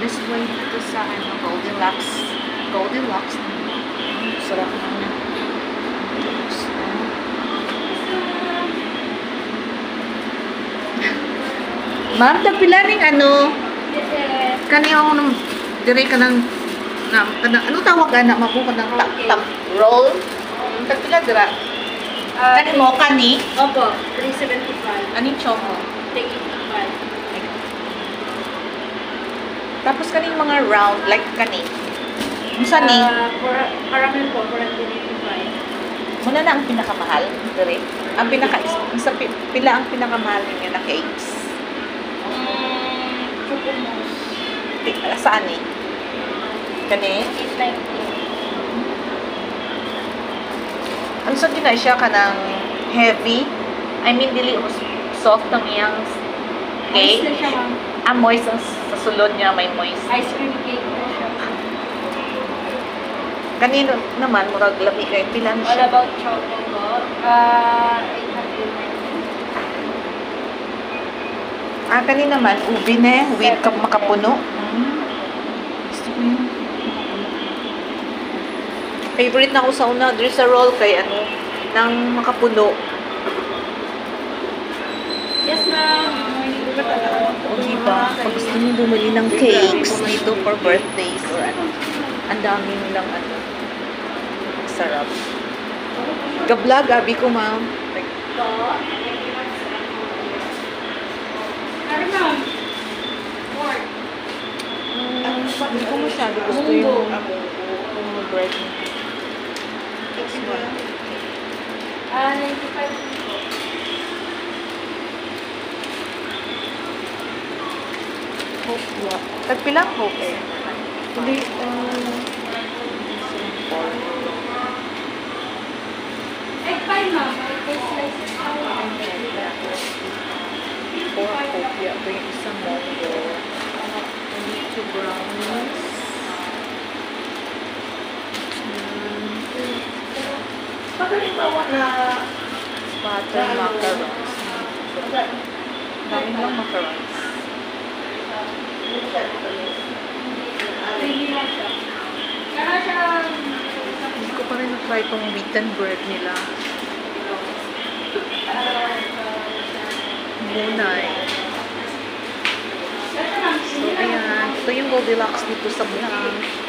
This way dito sa Goldilocks. Goldilocks. Sarap naman. Ma'am, tagpila rin kani ako nung dire ka ng ano tawag na makuha ng tap roll. Tagpila dira. Kani mo kani? Opo, 375. Aning choco? Take it to 5. Tapos kaning mga round like kani. Unsa ni? Caramel po, 485. Muna na ang pinakamahal dire. Ang sa pila ang pinakamahal niya na cakes. Choco mousse. Saan ni? Kani? 890. Ang sa na siya kanang heavy. I mean dili soft ang iyang cake. Ice na siya, ma'am. Moist sa sulod niya may moist. Ice cream cake na siya. Kanino naman murag labi kay pila na All siya. about choco po. 890. Kani naman ubi ne with makapuno. Gusto ko yun. Favorite na ko sa una diri sa roll kay nang makapuno. Yes, ma'am. O diba, pag gusto niyo bumili ng cakes dito for birthdays or ang dami nilang sarap. Gabla, gabi ko ma'am. Ano, ma'am? Pork. Hindi ko masyado gusto yung bread. This one. 95 po. Hope ya. Tagpilang hope eh. Hindi, Egg pie, ma'am. Egg pie slices. Four hope ya. Ito yung isang mondo. And 2 brownies. Pagkalimbawa na butter macarons. Daming lang macarons. Kaya siya, Hindi ko pa rin na-try itong wheat and bread nila. Munay. So, ayan. Ito yung Goldilocks dito sa Blanc.